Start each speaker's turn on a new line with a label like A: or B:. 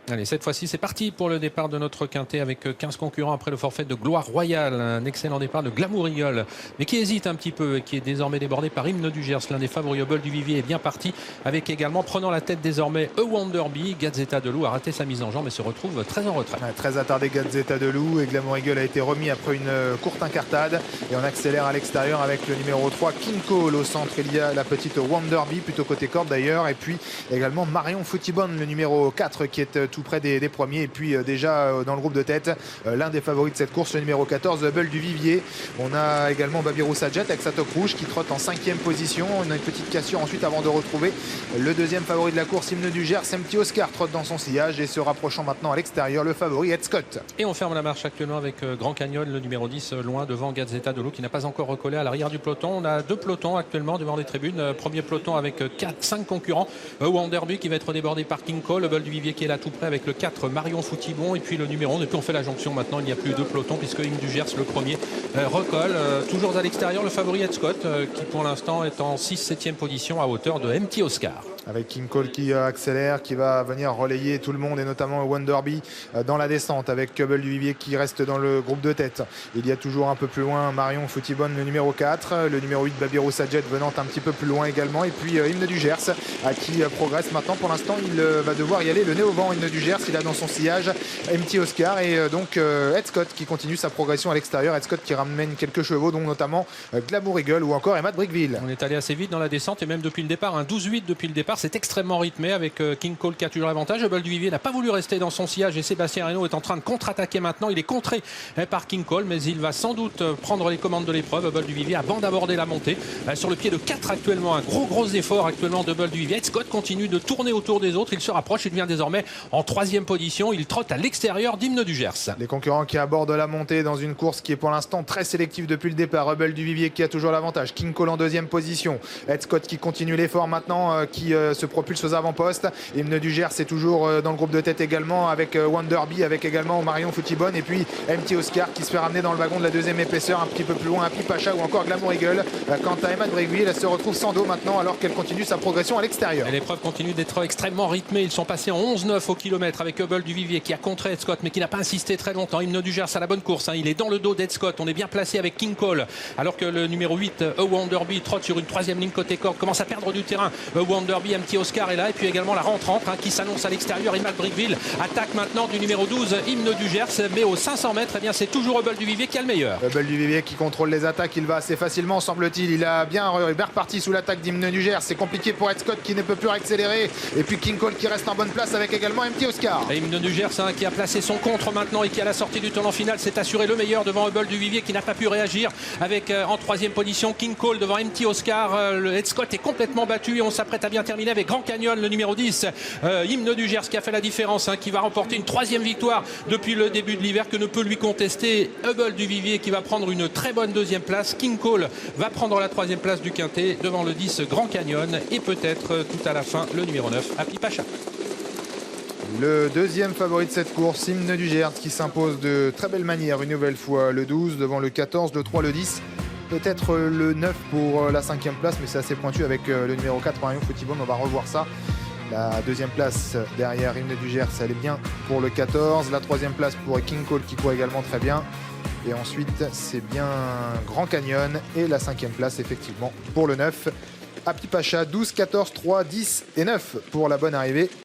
A: Allez, cette fois-ci, c'est parti pour le départ de notre quintet avec 15 concurrents après le forfait de Gloire Royale. Un excellent départ de Glamour Eagle, mais qui hésite un petit peu et qui est désormais débordé par Hymne du Gers. L'un des favoris au bol du Vivier est bien parti avec également prenant la tête désormais A Wonderby. Gazzetta de Loup a raté sa mise en jambe et se retrouve très en retrait.
B: Ouais, très attardé Gazzetta de Loup et Glamour Eagle a été remis après une courte incartade. Et on accélère à l'extérieur avec le numéro 3, King Cole. Au centre, il y a la petite Wonderby, plutôt côté corde d'ailleurs. Et puis également Marion Footibon, le numéro 4, qui est tout près des premiers. Et puis déjà dans le groupe de tête, l'un des favoris de cette course, le numéro 14, Bull du Vivier. On a également Babirou Sadjet avec sa toque rouge qui trotte en 5e position. On a une petite cassure ensuite avant de retrouver le deuxième favori de la course, Hymne du Gers. Empty Oscar trotte dans son sillage et se rapprochant maintenant à l'extérieur, le favori Ed Scott.
A: Et on ferme la marche actuellement avec Grand Canyon, le numéro 10, loin devant Gazzetta de Loup qui n'a pas encore recollé à l'arrière du peloton. On a deux pelotons actuellement devant les tribunes. Premier peloton avec 5 concurrents. Wonderby qui va être débordé par King Cole, le Bull du Vivier qui est là tout près avec le 4, Marion Footibon, et puis le numéro 11. Et puis on fait la jonction maintenant, il n'y a plus de peloton puisque Hymne du Gers, le premier, recolle. Toujours à l'extérieur, le favori Ed Scott qui pour l'instant est en 6-7e position à hauteur de Empty Oscar.
B: Avec King Cole qui accélère, qui va venir relayer tout le monde et notamment Wonderby dans la descente avec Bull du Vivier qui reste dans le groupe de tête. Il y a toujours un peu plus loin Marion Footibon, le numéro 4, le numéro 8 Babirou Sadjet venant un petit peu plus loin également, et puis Hymne du Gers qui progresse maintenant. Pour l'instant il va devoir y aller le nez au vent. Hymne du Gers, il a dans son sillage Empty Oscar et donc Ed Scott qui continue sa progression à l'extérieur. Ed Scott qui ramène quelques chevaux dont notamment Glamour Eagle ou encore Emma de Brickville.
A: On est allé assez vite dans la descente et même depuis le départ, un 12-8 depuis le départ. C'est extrêmement rythmé avec King Cole qui a toujours l'avantage. Le Bull du Vivier n'a pas voulu rester dans son sillage et Sébastien Reynaud est en train de contre-attaquer maintenant. Il est contré par King Cole, mais il va sans doute prendre les commandes de l'épreuve. Bull du Vivier avant d'aborder la montée sur le pied de 4 actuellement. Un gros effort actuellement de Bull du Vivier. Ed Scott continue de tourner autour des autres. Il se rapproche. Il devient désormais en 3e position. Il trotte à l'extérieur d'Hymne du Gers.
B: Les concurrents qui abordent la montée dans une course qui est pour l'instant très sélective depuis le départ. Bull du Vivier qui a toujours l'avantage. King Cole en 2e position. Ed Scott qui continue l'effort maintenant, qui se propulse aux avant-postes. Hymne du Gers c'est toujours dans le groupe de tête également avec Wonderby, avec également Marion Footibon et puis Empty Oscar qui se fait ramener dans le wagon de la 2e épaisseur un petit peu plus loin, Happy Pacha ou encore Glamour Eagle. Quant à Emma de Brickville, elle se retrouve sans dos maintenant alors qu'elle continue sa progression à l'extérieur.
A: L'épreuve continue d'être extrêmement rythmée. Ils sont passés en 11-9 au kilomètre avec Bull du Vivier qui a contré Ed Scott mais qui n'a pas insisté très longtemps. Hymne du Gers à la bonne course. Il est dans le dos d'Ed Scott. On est bien placé avec King Cole alors que le numéro 8, A Wonderby, trotte sur une 3e ligne côté corde. Commence à perdre du terrain. A Wonderby, Empty Oscar est là et puis également la rentrante qui s'annonce à l'extérieur. Emma de Brickville attaque maintenant du numéro 12, Hymne du Gers, mais aux 500 mètres, eh bien c'est toujours Bull du Vivier qui a le meilleur.
B: Bull du Vivier qui contrôle les attaques, il va assez facilement semble-t-il. Il a bien reparti sous l'attaque d'Hymne du Gers. C'est compliqué pour Ed Scott qui ne peut plus accélérer. Et puis King Cole qui reste en bonne place avec également Empty Oscar.
A: Et Hymne du Gers qui a placé son contre maintenant et qui à la sortie du tournant final s'est assuré le meilleur devant Bull du Vivier qui n'a pas pu réagir avec en 3e position King Cole devant Empty Oscar. Le Ed Scott est complètement battu et on s'apprête à bien terminer avec Grand Canyon, le numéro 10, Hymne du Gers qui a fait la différence, qui va remporter une 3e victoire depuis le début de l'hiver que ne peut lui contester Bull du Vivier qui va prendre une très bonne 2e place. King Cole va prendre la 3e place du quintet devant le 10 Grand Canyon et peut-être tout à la fin le numéro 9 Happy Pacha.
B: Le 2e favori de cette course, Hymne du Gers qui s'impose de très belle manière une nouvelle fois. Le 12 devant le 14, le 3, le 10. Peut-être le 9 pour la 5e place, mais c'est assez pointu avec le numéro 4, Marion Footibon. On va revoir ça. La 2e place derrière Hymne du Gers, elle est bien pour le 14. La 3e place pour King Cole qui court également très bien. Et ensuite, c'est bien Grand Canyon. Et la 5e place, effectivement, pour le 9. Happy Pacha, 12, 14, 3, 10 et 9 pour la bonne arrivée.